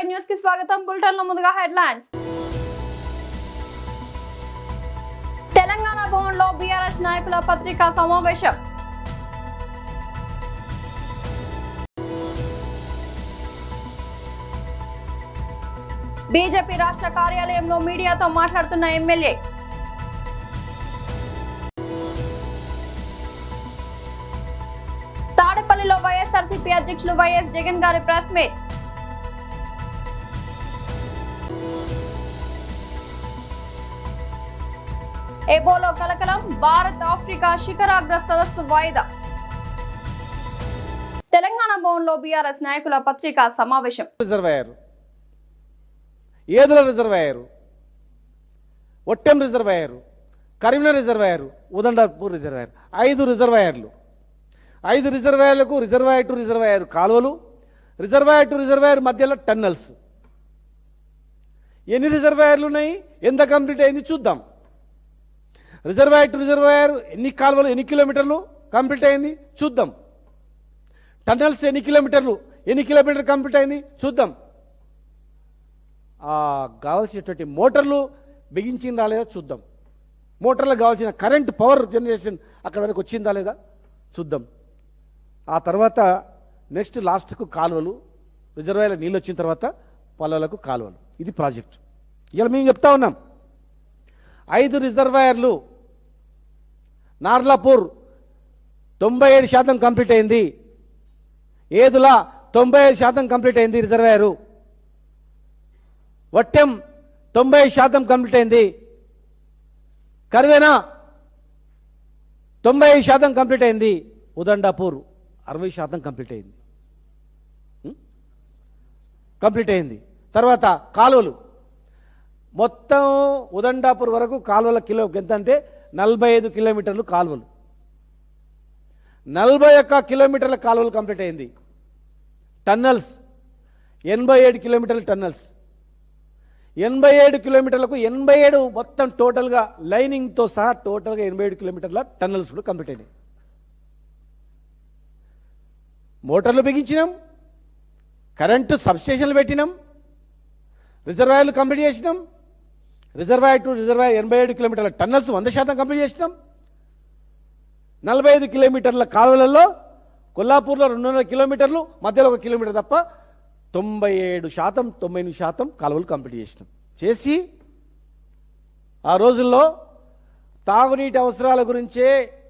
G5 news కి స్వాగతం. Bulletin లో ముందుగా హెడ్లైన్స్. తెలంగాణ భవన్లో బీఆర్ఎస్ నాయకుల పత్రికా సమావేశం. బీజేపీ రాష్ట్ర కార్యాలయంలో మీడియాతో మాట్లాడుతున్న ఎమ్మెల్యే. తాడేపల్లిలో వైఎస్ఆర్సీపీ అధ్యక్షులు వైఎస్ జగన్ గారి ప్రెస్ మీట్. ఎబోలో కలకలం, భారత్ ఆఫ్రికా శిఖరాగ్ర సదస్సు వాయిదా. తెలంగాణ భవన్లో బీఆర్ఎస్ నాయకుల పత్రికా సమావేశం. Yedula reservoir, Vattem reservoir, Karimnagar reservoir, Udandapur reservoir, 5 రిజర్వాయర్లు. 5 రిజర్వాయర్లకు రిజర్వాయర్ టు రిజర్వాయర్ కాలువలు, రిజర్వాయర్ టు రిజర్వాయర్ మధ్యలో టన్నల్స్. ఎన్ని రిజర్వాయర్లు ఉన్నాయి, ఎంత కంప్లీట్ అయింది చూద్దాం. రిజర్వాయర్ టు రిజర్వాయర్ ఎన్ని కాలువలు, ఎన్ని కిలోమీటర్లు కంప్లీట్ అయింది చూద్దాం. టన్నల్స్ ఎన్ని కిలోమీటర్ కంప్లీట్ అయింది చూద్దాం. కావాల్సినటువంటి మోటార్లు బిగించిందా లేదా చూద్దాం. మోటార్లకు కావాల్సిన కరెంట్ పవర్ జనరేషన్ అక్కడ వరకు వచ్చిందా లేదా చూద్దాం. ఆ తర్వాత నెక్స్ట్ లాస్ట్కు కాలువలు, రిజర్వాయర్ల నీళ్ళు వచ్చిన తర్వాత పొలాలకు కాలువలు. ఇది ప్రాజెక్ట్. ఇలా మేము చెప్తా ఉన్నాం. 5 రిజర్వాయర్లు, నార్లాపూర్ 97% కంప్లీట్ అయింది, ఏదులా 95% కంప్లీట్ అయింది రిజర్వాయరు, వట్టెం 90% కంప్లీట్ అయింది, కర్వేనా 90% కంప్లీట్ అయింది, ఉదండాపూర్ 60% కంప్లీట్ అయింది. తర్వాత కాలువలు మొత్తం ఉదండాపూర్ వరకు కాలువల కిలో ఎంత అంటే 45 కిలోమీటర్లు కాలువలు, 41 కిలోమీటర్ల కాలువలు కంప్లీట్ అయింది. టన్నల్స్ 87 కిలోమీటర్ల టన్నల్స్, 87 కిలోమీటర్లకు 87 మొత్తం టోటల్గా లైనింగ్తో సహా టోటల్గా 87 కిలోమీటర్ల టన్నల్స్ కూడా కంప్లీట్ అయినాయి. మోటార్లు బిగించినాం, కరెంటు సబ్స్టేషన్లు పెట్టినాం, రిజర్వాయర్లు కంప్లీట్ చేసినాం. రిజర్వాయర్ టు రిజర్వాయర్ 87 కిలోమీటర్ల టన్నల్స్ 100% కంప్లీట్ చేసినాం. 45 కిలోమీటర్ల కాలువలలో కొల్లాపూర్లో 200 కిలోమీటర్లు, మధ్యలో 1 కిలోమీటర్ తప్ప 98% కాలువలు కంప్లీట్ చేసినాం. చేసి ఆ రోజుల్లో తాగునీటి అవసరాల గురించే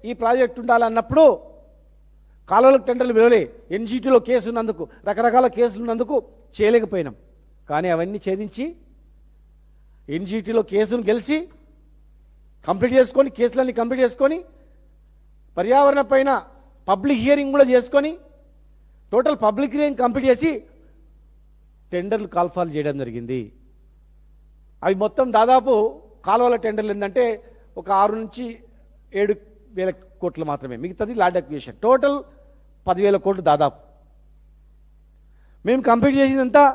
ఈ ప్రాజెక్టు ఉండాలన్నప్పుడు కాలువలకు టెండర్లు పిలవలే. ఎన్జీటీలో కేసు ఉన్నందుకు, రకరకాల కేసులు ఉన్నందుకు చేయలేకపోయినాం. కానీ అవన్నీ ఛేదించి ఎన్జీటీలో కేసును గెలిచి కంప్లీట్ చేసుకొని, కేసులన్నీ కంప్లీట్ చేసుకొని, పర్యావరణ పైన పబ్లిక్ హియరింగ్ కూడా చేసుకొని, టోటల్ పబ్లిక్ హియరింగ్ కంప్లీట్ చేసి టెండర్లు కాల్ఫాల్ చేయడం జరిగింది. అవి మొత్తం దాదాపు కాలువల టెండర్లు ఏంటంటే ఒక 6 నుంచి 7 వేల కోట్లు మాత్రమే, మిగతాది ల్యాండ్ అక్విజిషన్. టోటల్ 10,000 కోట్లు దాదాపు. మేము కంప్లీట్ చేసిందంతా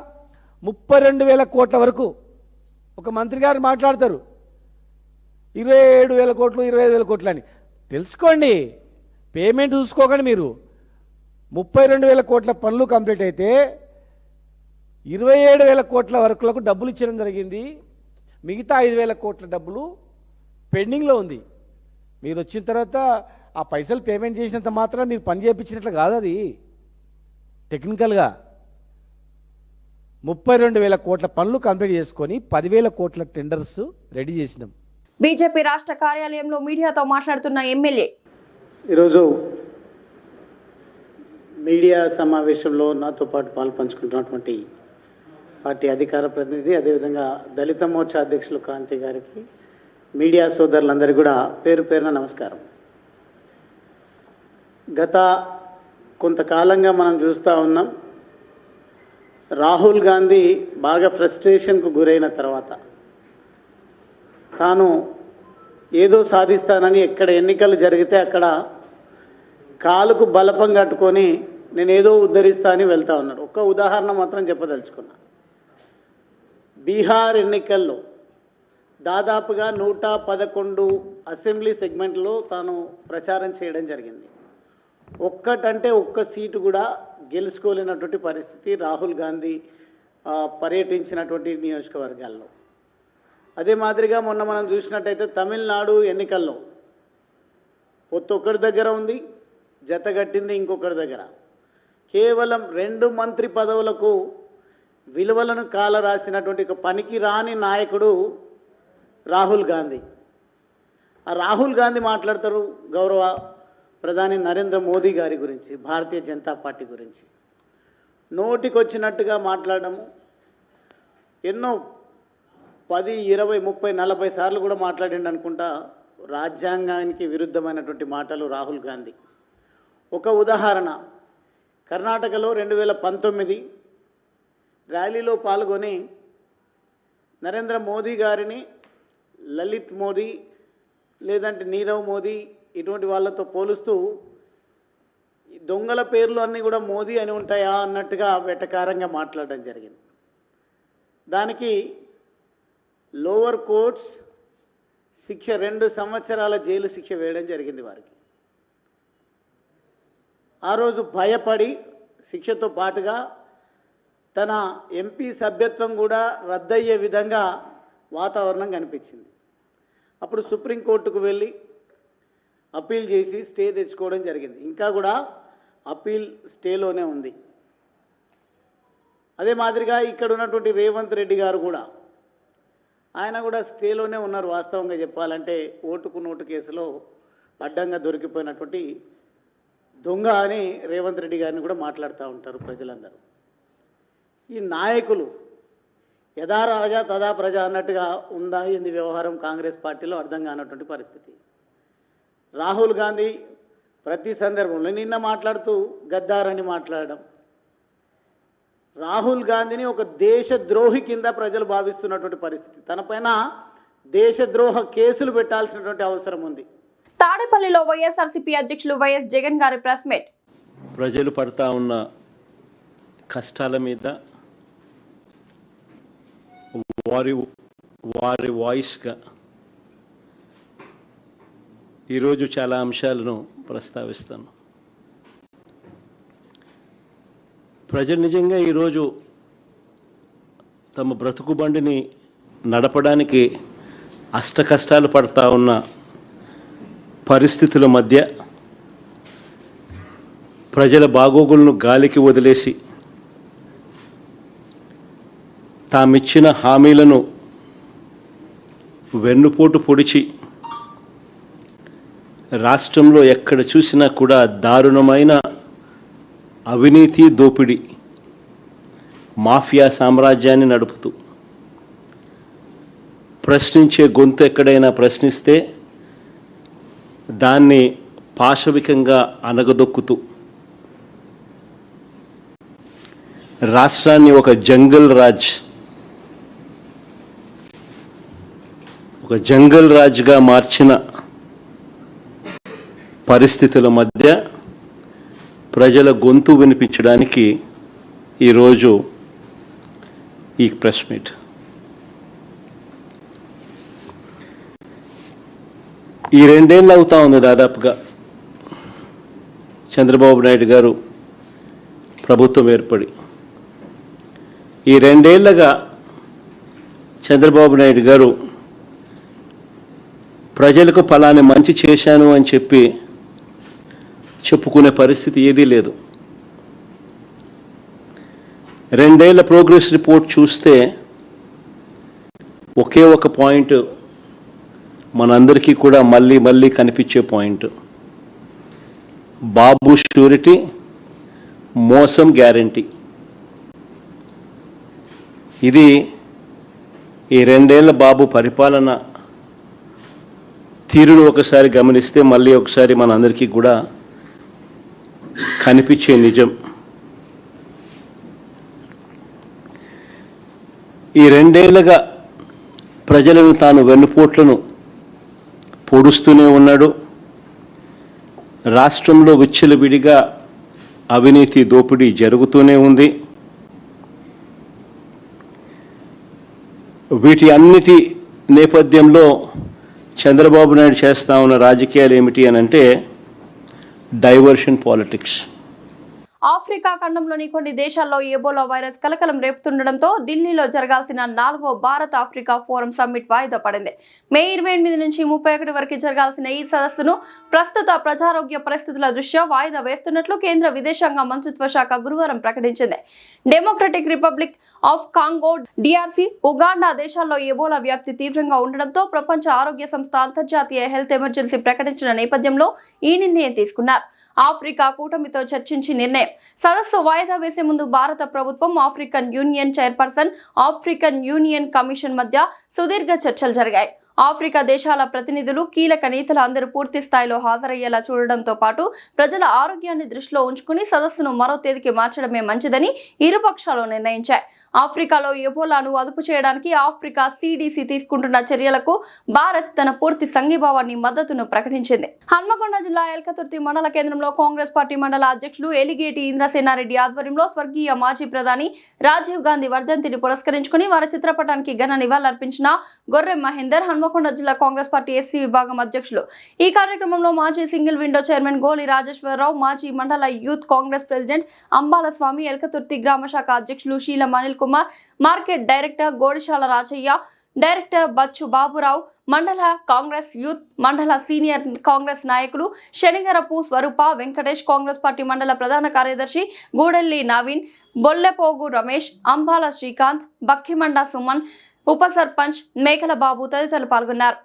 32,000 కోట్ల వరకు. ఒక మంత్రి గారు మాట్లాడతారు 27,000 కోట్లు, 25,000 కోట్లు అని. తెలుసుకోండి, పేమెంట్ చూసుకోకండి మీరు. 32,000 కోట్ల పనులు కంప్లీట్ అయితే 27,000 కోట్ల వరకులకు డబ్బులు ఇచ్చడం జరిగింది. మిగతా 5,000 కోట్ల డబ్బులు పెండింగ్లో ఉంది. మీరు వచ్చిన తర్వాత ఆ పైసలు పేమెంట్ చేసినంత మాత్రం మీరు పని చేయించినట్లు కాదు. అది టెక్నికల్గా 32,000 కోట్ల పనులు కంప్లీట్ చేసుకొని 10,000 కోట్ల టెండర్స్ రెడీ చేసినాం. బీజేపీ రాష్ట్ర కార్యాలయంలో మీడియాతో మాట్లాడుతున్న ఎమ్మెల్యే. ఈరోజు మీడియా సమావేశంలో నాతో పాటు పాల్పంచుకుంటున్నటువంటి పార్టీ అధికార ప్రతినిధి, అదేవిధంగా దళిత మోర్చా అధ్యక్షులు క్రాంతి గారికి, మీడియా సోదరులందరికీ కూడా పేరు పేరున నమస్కారం. గత కొంతకాలంగా మనం చూస్తూ ఉన్నాం, రాహుల్ గాంధీ బాగా ఫ్రస్ట్రేషన్కు గురైన తర్వాత తాను ఏదో సాధిస్తానని ఎక్కడ ఎన్నికలు జరిగితే అక్కడ కాలుకు బలపం కట్టుకొని నేను ఏదో ఉద్ధరిస్తా అని వెళ్తా ఉన్నాడు. ఒక్క ఉదాహరణ మాత్రం చెప్పదలుచుకున్నా. బీహార్ ఎన్నికల్లో దాదాపుగా 111 అసెంబ్లీ సెగ్మెంట్లో తాను ప్రచారం చేయడం జరిగింది. ఒక్క సీటు కూడా గెలుచుకోలేనటువంటి పరిస్థితి రాహుల్ గాంధీ పర్యటించినటువంటి నియోజకవర్గాల్లో. అదే మాదిరిగా మొన్న మనం చూసినట్టయితే తమిళనాడు ఎన్నికల్లో పొత్తు ఒకరి దగ్గర ఉంది, జతగట్టింది ఇంకొకరి దగ్గర. కేవలం 2 మంత్రి పదవులకు విలువలను కాల రాసినటువంటి ఒక పనికి రాని నాయకుడు రాహుల్ గాంధీ. ఆ రాహుల్ గాంధీ మాట్లాడతారు గౌరవ ప్రధాని నరేంద్ర మోదీ గారి గురించి, భారతీయ జనతా పార్టీ గురించి. నోటికొచ్చినట్టుగా మాట్లాడము, ఎన్నో 10, 20, 30, 40 సార్లు కూడా మాట్లాడిండు అనుకుంటా. రాజ్యాంగానికి విరుద్ధమైనటువంటి మాటలు రాహుల్ గాంధీ. ఒక ఉదాహరణ, కర్ణాటకలో 2019 ర్యాలీలో పాల్గొని నరేంద్ర మోదీ గారిని లలిత్ మోదీ లేదంటే నీరవ్ మోదీ ఇటువంటి వాళ్ళతో పోలుస్తూ దొంగల పేర్లు అన్నీ కూడా మోదీ అని ఉంటాయా అన్నట్టుగా వెటకారంగా మాట్లాడడం జరిగింది. దానికి లోవర్ కోర్ట్స్ శిక్ష 2 సంవత్సరాల జైలు శిక్ష వేయడం జరిగింది వారికి. ఆ రోజు భయపడి శిక్షతో పాటుగా తన ఎంపీ సభ్యత్వం కూడా రద్దయ్యే విధంగా వాతావరణం కనిపించింది. అప్పుడు సుప్రీంకోర్టుకు వెళ్ళి అప్పీల్ చేసి స్టే తెచ్చుకోవడం జరిగింది. ఇంకా కూడా అప్పీల్ స్టేలోనే ఉంది. అదే మాదిరిగా ఇక్కడ ఉన్నటువంటి రేవంత్ రెడ్డి గారు కూడా, ఆయన కూడా స్టేలోనే ఉన్నారు. వాస్తవంగా చెప్పాలంటే ఓటుకు నోటు కేసులో అడ్డంగా దొరికిపోయినటువంటి దొంగ అని రేవంత్ రెడ్డి గారిని కూడా మాట్లాడుతూ ఉంటారు ప్రజలందరూ. ఈ నాయకులు యథా రాజా తదా ప్రజ అన్నట్టుగా ఉందా ఏంది వ్యవహారం కాంగ్రెస్ పార్టీలో అర్థం కానటువంటి పరిస్థితి. రాహుల్ గాంధీ ప్రతి సందర్భంలో నిన్న మాట్లాడుతూ గద్దారని మాట్లాడడం, రాహుల్ గాంధీని ఒక దేశద్రోహి కింద ప్రజలు భావిస్తున్నటువంటి పరిస్థితి. తనపైన దేశద్రోహ కేసులు పెట్టాల్సినటువంటి అవసరం ఉంది. తాడేపల్లిలో వైఎస్ఆర్సీపీ అధ్యక్షులు వైఎస్ జగన్ గారి ప్రెస్ మీట్. ప్రజలు పడతా ఉన్న కష్టాల మీద వారి వాయిస్గా ఈరోజు చాలా అంశాలను ప్రస్తావిస్తాను. ప్రజలు నిజంగా ఈరోజు తమ బ్రతుకు బండిని నడపడానికి అష్టకష్టాలు పడతా ఉన్న పరిస్థితుల మధ్య ప్రజల బాగోగులను గాలికి వదిలేసి తామిచ్చిన హామీలను వెన్నుపోటు పొడిచి రాష్ట్రంలో ఎక్కడ చూసినా కూడా దారుణమైన అవినీతి, దోపిడీ, మాఫియా సామ్రాజ్యాన్ని నడుపుతూ ప్రశ్నించే గొంతు ఎక్కడైనా ప్రశ్నిస్తే దాన్ని పాశవికంగా అణగదొక్కుతూ రాష్ట్రాన్ని ఒక జంగల్ రాజ్గా మార్చిన పరిస్థితుల మధ్య ప్రజల గొంతు వినిపించడానికి ఈరోజు ఈ ప్రెస్ మీట్. ఈ 2 ఏళ్ళు అవుతా ఉంది దాదాపుగా చంద్రబాబు నాయుడు గారు ప్రభుత్వం ఏర్పడి. ఈ 2 ఏళ్ళగా చంద్రబాబు నాయుడు గారు ప్రజలకు ఫలాని మంచి చేశాను అని చెప్పి చెప్పుకునే పరిస్థితి ఏదీ లేదు. 2 ఏళ్ల ప్రోగ్రెస్ రిపోర్ట్ చూస్తే ఒకే ఒక పాయింట్ మనందరికీ కూడా మళ్ళీ మళ్ళీ కనిపించే పాయింట్, బాబు షూరిటీ, మోసం గ్యారంటీ. ఇది ఈ 2 ఏళ్ల బాబు పరిపాలన తీరును ఒకసారి గమనిస్తే మళ్ళీ ఒకసారి మనందరికీ కూడా కనిపించే నిజం. ఈ 2 ఏళ్ళుగా ప్రజలను తాను వెన్నుపోట్లను పొడుస్తూనే ఉన్నాడు. రాష్ట్రంలో విచ్చలవిడిగా అవినీతి, దోపిడీ జరుగుతూనే ఉంది. వీటి అన్నిటి నేపథ్యంలో చంద్రబాబు నాయుడు చేస్తా ఉన్న రాజకీయాలు ఏమిటి అని అంటే డైవర్షన్ పాలిటిక్స్. ఆఫ్రికా ఖండంలోని కొన్ని దేశాల్లో ఎబోలా వైరస్ కలకలం రేపుతుండటంతో ఢిల్లీలో జరగాల్సిన 4వ భారత్ ఆఫ్రికా ఫోరం సమ్మిట్ వాయిదా పడింది. మే 28 నుంచి 31 వరకు జరగాల్సిన ఈ సదస్సును ప్రస్తుత ప్రజారోగ్య పరిస్థితుల దృష్ట్యా వాయిదా వేస్తున్నట్లు కేంద్ర విదేశాంగ మంత్రిత్వ శాఖ గురువారం ప్రకటించింది. Democratic republic of Congo DRC, Uganda దేశాల్లో ఎబోలా వ్యాప్తి తీవ్రంగా ఉండడంతో ప్రపంచ ఆరోగ్య సంస్థ అంతర్జాతీయ హెల్త్ ఎమర్జెన్సీ ప్రకటించిన నేపథ్యంలో ఈ నిర్ణయం తీసుకున్నారు. ఆఫ్రికా కూటమితో చర్చించి నిర్ణయం. సదస్సు వాయిదా వేసే ముందు భారత ప్రభుత్వం, African union chairperson, African union commission మధ్య సుదీర్ఘ చర్చలు జరిగాయి. ఆఫ్రికా దేశాల ప్రతినిధులు, కీలక నేతలు అందరూ పూర్తి స్థాయిలో హాజరయ్యేలా చూడడంతో పాటు ప్రజల ఆరోగ్యాన్ని దృష్టిలో ఉంచుకుని సదస్సును మరో తేదీకి మార్చడమే మంచిదని ఇరుపక్షాలు నిర్ణయించాయి. ఆఫ్రికాలో ఎబోలాను అదుపు చేయడానికి ఆఫ్రికా CDC తీసుకుంటున్న చర్యలకు భారత్ తన పూర్తి సంఘీభావాన్ని మద్దతును ప్రకటించింది. హన్మకొండ జిల్లా ఎల్కతుర్తి మండల కేంద్రంలో కాంగ్రెస్ పార్టీ మండల అధ్యక్షులు ఎలిగేటి ఇంద్రసేనారెడ్డి ఆధ్వర్యంలో స్వర్గీయ మాజీ ప్రధాని రాజీవ్ గాంధీ వర్ధంతిని పురస్కరించుకుని వారి చిత్రపటానికి ఘన నివాళులర్పించిన గొర్రె మహేందర్, హన్మకొండ జిల్లా కాంగ్రెస్ పార్టీ SC విభాగం అధ్యక్షులు. ఈ కార్యక్రమంలో మాజీ సింగిల్ విండో చైర్మన్ గోలి రాజేశ్వరరావు, మాజీ మండల youth Congress president Ambala Swamy, Elkathurthy గ్రామ శాఖ అధ్యక్షులు Seelam Anil Kumar, market director Godishala Rajaiah, director Bachu Baburao, మండల కాంగ్రెస్ యూత్ మండల సీనియర్ కాంగ్రెస్ నాయకులు శనిగరపు స్వరూప, వెంకటేష్, కాంగ్రెస్ పార్టీ మండల ప్రధాన కార్యదర్శి గూడెల్లి నవీన్, బొల్లెపోగు రమేష్, అంబాల శ్రీకాంత్, బక్కిమండ సుమన్, ఉప సర్పంచ్ మేకల బాబు తదితరులు పాల్గొన్నారు.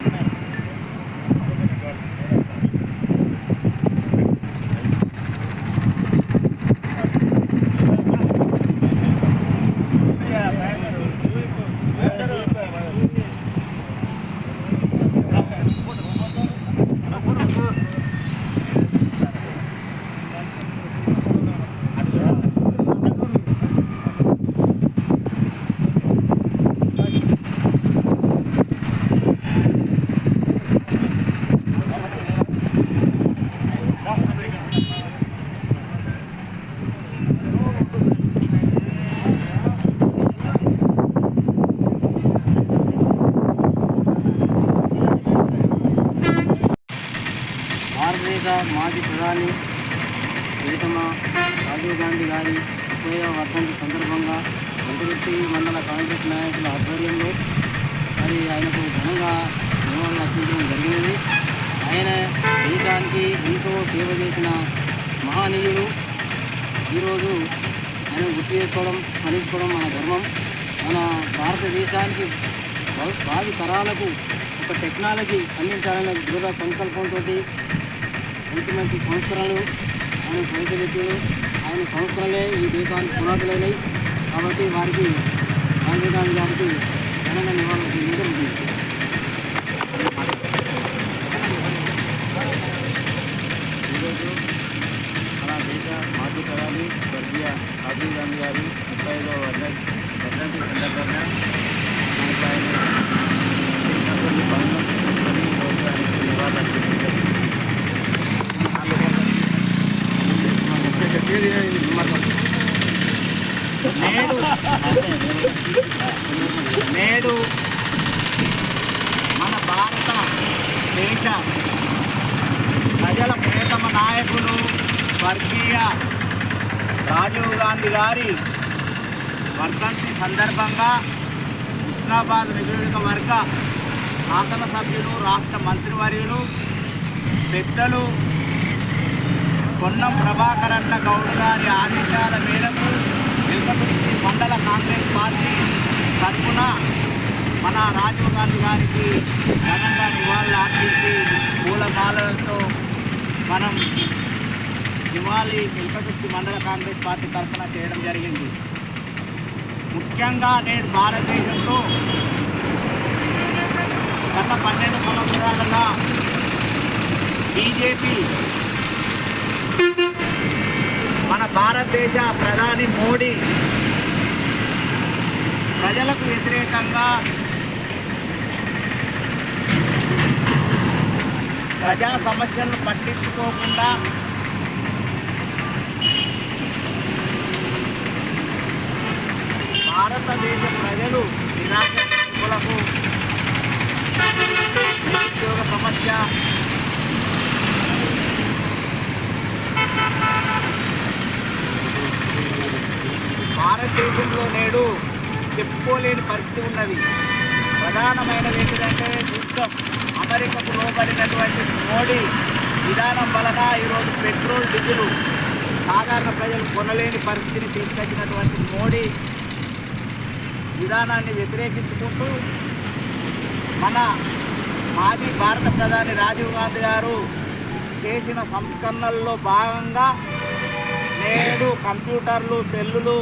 భారతదేశ మాజీ ప్రధాని ప్రియతమ రాజీవ్ గాంధీ గారి 30వ వర్ధంతి సందర్భంగా ఎల్కతుర్తి మండల కాంగ్రెస్ నాయకుల ఆధ్వర్యంలో మరి ఆయనకు ఘనంగా నివాళులు అర్పించడం జరిగినది. ఆయన దేశానికి ఎంతో సేవ చేసిన మహనీయుడు. ఈరోజు ఆయన గుర్తు చేసుకోవడం, స్మరించుకోవడం మన ధర్మం. మన భారతదేశానికి భావి తరాలకు ఒక టెక్నాలజీ అందించాలనే దృఢ సంకల్పంతో మంచి మంచి సంస్కరణలు ఆయన ప్రవేశపెట్టాడు. ఆయన సంస్కరణలే ఈ దేశానికి పునాదులైనవి. కాబట్టి వారికి రాజీవ్ గాంధీ గారికి ఘనంగా నివాళులర్పించడం జరిగింది. ఈరోజు మన దేశ మాజీ ప్రధాని స్వర్గీయ రాజీవ్ గాంధీ గారి 35వ వర్ధంతి సందర్భంగా మనకు ఆయన నేడు మన భారత దేశ ప్రజల ప్రియతమ నాయకులు స్వర్గీయ రాజీవ్ గాంధీ గారి వర్ధంతి సందర్భంగా హుస్నాబాద్ నియోజకవర్గ శాసనసభ్యులు, రాష్ట్ర మంత్రివర్యులు, పెద్దలు పొన్నం ప్రభాకరన్న గౌడ్ గారి ఆదేశాల మేరకు ఎల్కతుర్తి మండల కాంగ్రెస్ పార్టీ తరఫున మన రాజీవ్ గాంధీ గారికి ఘనంగా నివాళులు అర్పించి పూలమాలలతో మనం నివాళి ఎల్కతుర్తి మండల కాంగ్రెస్ పార్టీ తరఫున చేయడం జరిగింది. ముఖ్యంగా నేడు భారతదేశంలో గత 12 సంవత్సరాలుగా బీజేపీ మన భారతదేశ ప్రధాని మోడీ ప్రజలకు వ్యతిరేకంగా ప్రజా సమస్యలను పట్టించుకోకుండా భారతదేశ ప్రజలు నిరాశలకు నిరుద్యోగ సమస్య, భారతదేశంలో నేడు చెప్పుకోలేని పరిస్థితి ఉన్నది. ప్రధానమైనది ఏంటంటే యుద్ధం, అమెరికాకు లోబడినటువంటి మోడీ విధానం వలన ఈరోజు పెట్రోల్ డీజిల్ సాధారణ ప్రజలు కొనలేని పరిస్థితిని తీసుకొచ్చినటువంటి మోడీ విధానాన్ని వ్యతిరేకించుకుంటూ మన మాజీ భారత ప్రధాని రాజీవ్ గాంధీ గారు చేసిన సంస్కరణల్లో భాగంగా నేడు కంప్యూటర్లు, సెల్లులు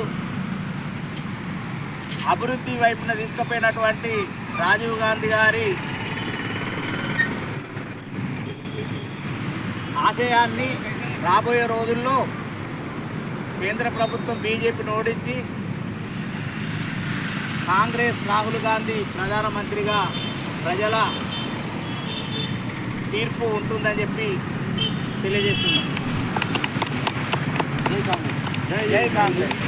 అభివృద్ధి వైపున తీసుకుపోయినటువంటి రాజీవ్ గాంధీ గారి ఆశయాన్ని రాబోయే రోజుల్లో కేంద్ర ప్రభుత్వం బీజేపీని ఓడించి కాంగ్రెస్ రాహుల్ గాంధీ ప్రధానమంత్రిగా ప్రజల తీర్పు ఉంటుందని చెప్పి తెలియజేస్తున్నాం. జై కాంగ్రెస్, జై కాంగ్రెస్.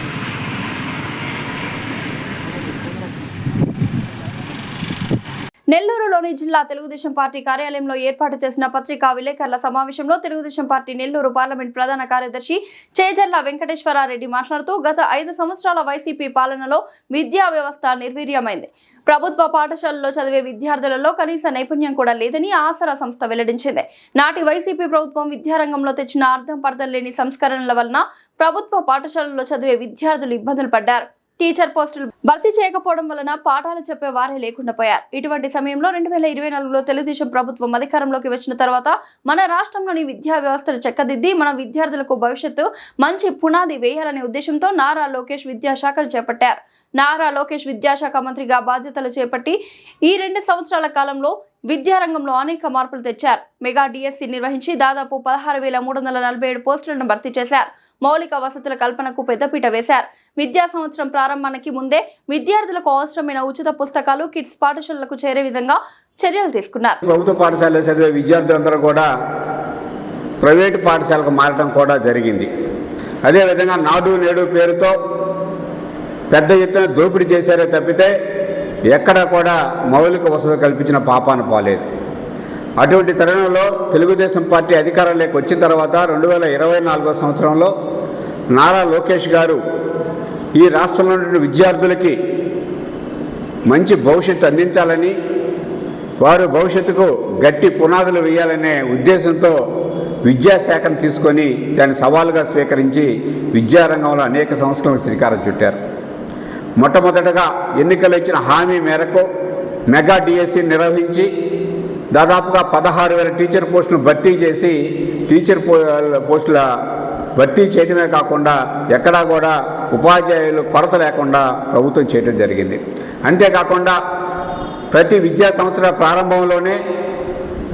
నెల్లూరులోని జిల్లా తెలుగుదేశం పార్టీ కార్యాలయంలో ఏర్పాటు చేసిన పత్రికా విలేకరుల సమావేశంలో తెలుగుదేశం పార్టీ నెల్లూరు పార్లమెంట్ ప్రధాన కార్యదర్శి చేజర్ల వెంకటేశ్వరారెడ్డి మాట్లాడుతూ గత 5 సంవత్సరాల వైసీపీ పాలనలో విద్యా వ్యవస్థ నిర్వీర్యమైంది. ప్రభుత్వ పాఠశాలలో చదివే విద్యార్థులలో కనీస నైపుణ్యం కూడా లేదని ఆసరా సంస్థ వెల్లడించింది. నాటి వైసీపీ ప్రభుత్వం విద్యారంగంలో తెచ్చిన అర్థం పర్థం లేని సంస్కరణల వలన ప్రభుత్వ పాఠశాలలో చదివే విద్యార్థులు ఇబ్బందులు పడ్డారు. టీచర్ పోస్టులు భర్తీ చేయకపోవడం వలన పాఠాలు చెప్పే వారే లేకుండా పోయారు. ఇటువంటి సమయంలో 2024లో తెలుగుదేశం ప్రభుత్వం అధికారంలోకి వచ్చిన తర్వాత మన రాష్ట్రంలోని విద్యా వ్యవస్థను చక్కదిద్ది మన విద్యార్థులకు భవిష్యత్తు మంచి పునాది వేయాలనే ఉద్దేశంతో నారా లోకేష్ విద్యాశాఖను చేపట్టారు. నారా లోకేష్ విద్యాశాఖ మంత్రిగా బాధ్యతలు చేపట్టి ఈ 2 సంవత్సరాల కాలంలో విద్యారంగంలో అనేక మార్పులు తెచ్చారు. మెగా డిఎస్సి నిర్వహించి దాదాపు 16,347 పోస్టులను భర్తీ చేశారు. మౌలిక వసతుల కల్పనకు పెద్దపీట వేశారు. విద్యా సంవత్సరం ప్రారంభానికి ముందే విద్యార్థులకు అవసరమైన ఉచిత పుస్తకాలు, కిట్స్ పాఠశాలలకు చేరే విధంగా చర్యలు తీసుకున్నారు. ప్రభుత్వ పాఠశాలలో చదివే విద్యార్థులందరూ కూడా ప్రైవేటు పాఠశాలకు మారడం కూడా జరిగింది. అదేవిధంగా నాడు నేడు పేరుతో పెద్ద ఎత్తున దోపిడీ చేశారే తప్పితే ఎక్కడా కూడా మౌలిక వసతులు కల్పించిన పాపాన పోలేదు. అటువంటి తరుణంలో తెలుగుదేశం పార్టీ అధికారంలోకి వచ్చిన తర్వాత 2024 సంవత్సరంలో నారా లోకేష్ గారు ఈ రాష్ట్రంలో ఉన్న విద్యార్థులకి మంచి భవిష్యత్తు అందించాలని, వారు భవిష్యత్తుకు గట్టి పునాదులు వేయాలనే ఉద్దేశంతో విద్యాశాఖను తీసుకొని దాన్ని సవాలుగా స్వీకరించి విద్యారంగంలో అనేక సంస్కరణలకు శ్రీకారం చుట్టారు. మొట్టమొదటగా ఎన్నికలు ఇచ్చిన హామీ మేరకు మెగా డిఎస్సి నిర్వహించి దాదాపుగా 16,000 టీచర్ పోస్టులు భర్తీ చేసి టీచర్ పోస్టుల భర్తీ చేయడమే కాకుండా ఎక్కడా కూడా ఉపాధ్యాయులు కొరత లేకుండా ప్రభుత్వం చేయడం జరిగింది. అంతేకాకుండా ప్రతి విద్యా సంవత్సర ప్రారంభంలోనే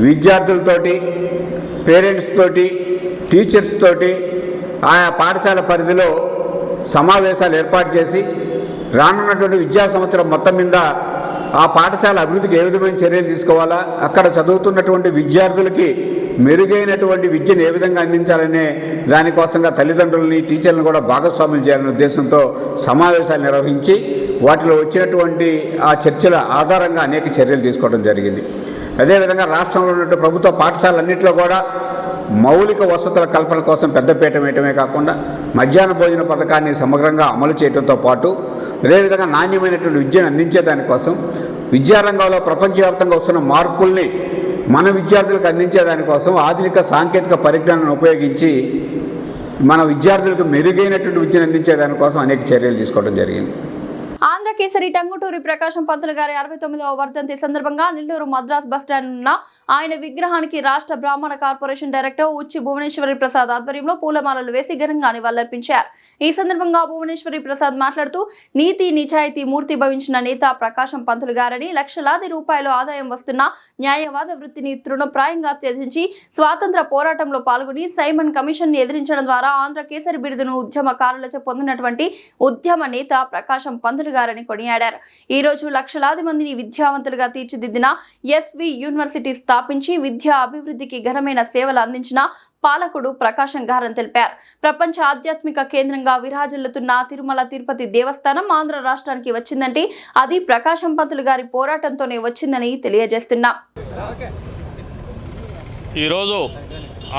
విద్యార్థులతోటి, పేరెంట్స్ తోటి, టీచర్స్ తోటి ఆయా పాఠశాల పరిధిలో సమావేశాలు ఏర్పాటు చేసి రానున్నటువంటి విద్యా సంవత్సరం మొత్తం మీద ఆ పాఠశాల అభివృద్ధికి ఏ విధమైన చర్యలు తీసుకోవాలా, అక్కడ చదువుతున్నటువంటి విద్యార్థులకి మెరుగైనటువంటి విద్యను ఏ విధంగా అందించాలనే దానికోసంగా తల్లిదండ్రులని, టీచర్లను కూడా భాగస్వాములు చేయాలనే ఉద్దేశంతో సమావేశాలు నిర్వహించి వాటిలో వచ్చినటువంటి ఆ చర్చల ఆధారంగా అనేక చర్యలు తీసుకోవడం జరిగింది. అదేవిధంగా రాష్ట్రంలో ఉన్నటువంటి ప్రభుత్వ పాఠశాలన్నింటిలో కూడా మౌలిక వసతుల కల్పన కోసం పెద్దపీట వేయటమే కాకుండా మధ్యాహ్న భోజన పథకాన్ని సమగ్రంగా అమలు చేయడంతో పాటు అదేవిధంగా నాణ్యమైనటువంటి విద్యను అందించే దానికోసం విద్యారంగంలో ప్రపంచవ్యాప్తంగా వస్తున్న మార్పుల్ని మన విద్యార్థులకు అందించే దానికోసం ఆధునిక సాంకేతిక పరిజ్ఞానాన్ని ఉపయోగించి మన విద్యార్థులకు మెరుగైనటువంటి విద్యను అందించే దానికోసం అనేక చర్యలు తీసుకోవడం జరిగింది. ఆంధ్ర కేసరి టంగుటూరి ప్రకాశం పంతులు గారి 69వ వర్ధంతి సందర్భంగా నెల్లూరు మద్రాస్ బస్టాండ్ ఉన్న ఆయన విగ్రహానికి రాష్ట్ర బ్రాహ్మణ కార్పొరేషన్ డైరెక్టర్ ఉచ్చి భువనేశ్వరి ప్రసాద్ ఆధ్వర్యంలో పూలమాలలు వేసి ఘనంగా నివాళులర్పించారు. ఈ సందర్భంగా భువనేశ్వరి ప్రసాద్ మాట్లాడుతూ నీతి నిజాయితీ మూర్తి భవించిన నేత ప్రకాశం పంతులు గారని, లక్షలాది రూపాయలు ఆదాయం వస్తున్న న్యాయవాద వృత్తిని తృణప్రాయంగా త్యజించి స్వాతంత్ర పోరాటంలో పాల్గొని సైమన్ కమిషన్ ని ఎదిరించడం ద్వారా ఆంధ్ర కేసరి బిరుదును ఉద్యమకారులచే పొందినటువంటి ఉద్యమ నేత ప్రకాశం పంతులు గారని కొనియాడారు. ఈ రోజు లక్షలాది మందిని విద్యావంతులుగా తీర్చిదిద్దిన ఎస్వి యూనివర్సిటీ స్థాపించి విద్యా అభివృద్ధికి ఘనమైన సేవలు అందించిన పాలకుడు ప్రకాశం గారని తెలిపారు. ప్రపంచ ఆధ్యాత్మిక కేంద్రంగా విరాజిల్లుతున్న తిరుమల తిరుపతి దేవస్థానం ఆంధ్ర రాష్ట్రానికి వచ్చిందంటే అది ప్రకాశం పంతులు గారి పోరాటంతోనే వచ్చిందని తెలియజేస్తున్నా. ఈరోజు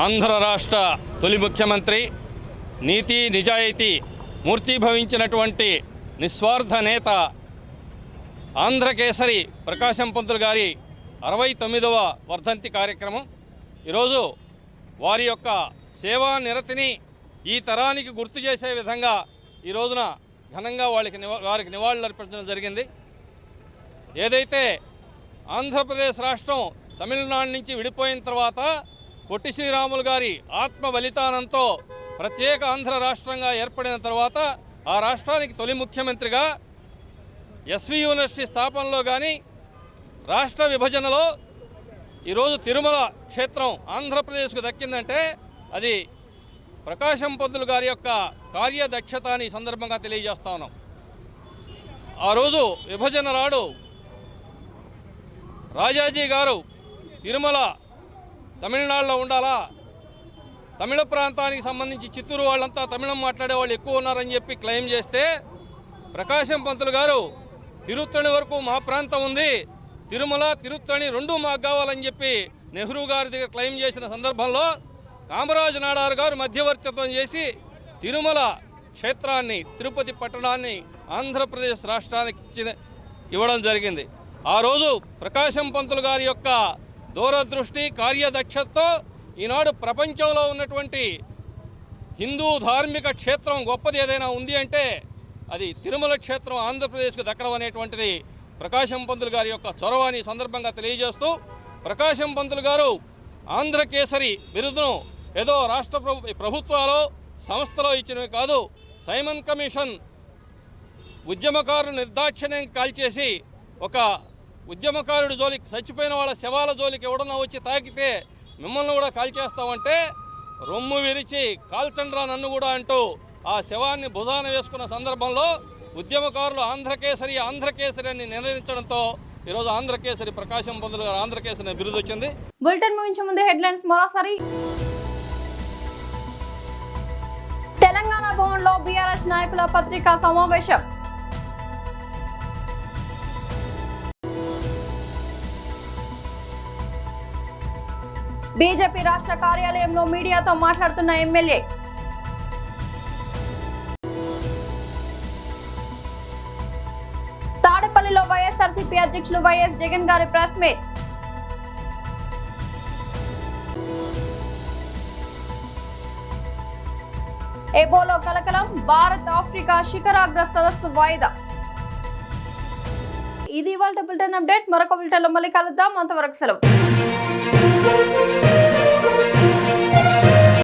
ఆంధ్ర రాష్ట్ర తొలి ముఖ్యమంత్రి, నీతి నిజాయితీ మూర్తీభవించినటువంటి నిస్వార్థ నేత ఆంధ్రకేసరి ప్రకాశం పంతులు గారి 69వ వర్ధంతి కార్యక్రమం. ఈరోజు వారి యొక్క సేవా నిరతిని ఈ తరానికి గుర్తు చేసే విధంగా ఈ రోజున ఘనంగా వారికి నివాళులు అర్పించడం జరిగింది. ఏదైతే ఆంధ్రప్రదేశ్ రాష్ట్రం తమిళనాడు నుంచి విడిపోయిన తర్వాత పొట్టి శ్రీరాములు గారి ఆత్మ బలిదానంతో ప్రత్యేక ఆంధ్ర రాష్ట్రంగా ఏర్పడిన తర్వాత ఆ రాష్ట్రానికి తొలి ముఖ్యమంత్రిగా ఎస్వి యూనివర్సిటీ స్థాపనలో కానీ రాష్ట్ర విభజనలో ఈరోజు తిరుమల క్షేత్రం ఆంధ్రప్రదేశ్కు దక్కిందంటే అది ప్రకాశం పంతులు గారి యొక్క కార్యదక్షత అని ఈ సందర్భంగా తెలియజేస్తా ఉన్నాం. ఆ రోజు విభజన నాడు రాజాజీ గారు తిరుమల తమిళనాడులో ఉండాలా, తమిళ ప్రాంతానికి సంబంధించి చిత్తూరు వాళ్ళంతా తమిళం మాట్లాడే వాళ్ళు ఎక్కువ ఉన్నారని చెప్పి క్లెయిమ్ చేస్తే ప్రకాశం పంతులు గారు తిరుత్తణి వరకు మా ప్రాంతం ఉంది, తిరుమల తిరుత్తణి రెండూ మాకు కావాలని చెప్పి నెహ్రూ గారి దగ్గర క్లెయిమ్ చేసిన సందర్భంలో కామరాజు నాడారు గారు మధ్యవర్తిత్వం చేసి తిరుమల క్షేత్రాన్ని తిరుపతి పట్టణాన్ని ఆంధ్రప్రదేశ్ రాష్ట్రానికి ఇవ్వడం జరిగింది. ఆ రోజు ప్రకాశం పంతులు గారి యొక్క దూరదృష్టి కార్యదక్షతతో ఈనాడు ప్రపంచంలో ఉన్నటువంటి హిందూ ధార్మిక క్షేత్రం గొప్పది ఏదైనా ఉంది అంటే అది తిరుమల క్షేత్రం ఆంధ్రప్రదేశ్కు దక్కడం అనేటువంటిది ప్రకాశం పంతులు గారి యొక్క చొరవని సందర్భంగా తెలియజేస్తూ, ప్రకాశం పంతులు గారు ఆంధ్రకేసరి బిరుదును ఏదో రాష్ట్ర ప్రభుత్వాలు సంస్థలో ఇచ్చినవి కాదు, సైమన్ కమిషన్ ఉద్యమకారులు నిర్దాక్షిణ్యం కాల్చేసి ఒక ఉద్యమకారుడి జోలికి చచ్చిపోయిన వాళ్ళ శవాల జోలికి ఎవడన్నా వచ్చి తాకితే మిమ్మల్ని కూడా కాల్చేస్తామంటే రొమ్ము విరిచి కాల్చండ్రా నన్ను కూడా అంటూ ఆ శవాన్ని భుజాన వేసుకున్న సందర్భంలో ఉద్యమకారులు ఆంధ్రకేసరి అని నినదించడంతో ఈరోజు ఆంధ్రకేసరి ప్రకాశం పంతులు గారు ఆంధ్రకేసరి బిరుదు వచ్చింది. బులెటిన్ ముగించే ముందు హెడ్లైన్స్ మరోసారి. తెలంగాణ భవన్లో బీఆర్ఎస్ నాయకుల పత్రికా సమావేశం. బీజేపీ రాష్ట్ర కార్యాలయంలో మీడియాతో మాట్లాడుతున్న ఎమ్మెల్యే. తాడేపల్లిలో వైఎస్ఆర్సీపీ అధ్యక్షులు వైఎస్ జగన్ గారి ప్రెస్ మీట్. ఎబోలో కలకలం, భారత్ ఆఫ్రికా శిఖరాగ్ర సదస్సు వాయిదా. ఇది ఇవాళ బులెటిన్ అప్డేట్. మరొక బులెటిన్లో మళ్ళీ కలుద్దాం. అంతవరకు సెలవు.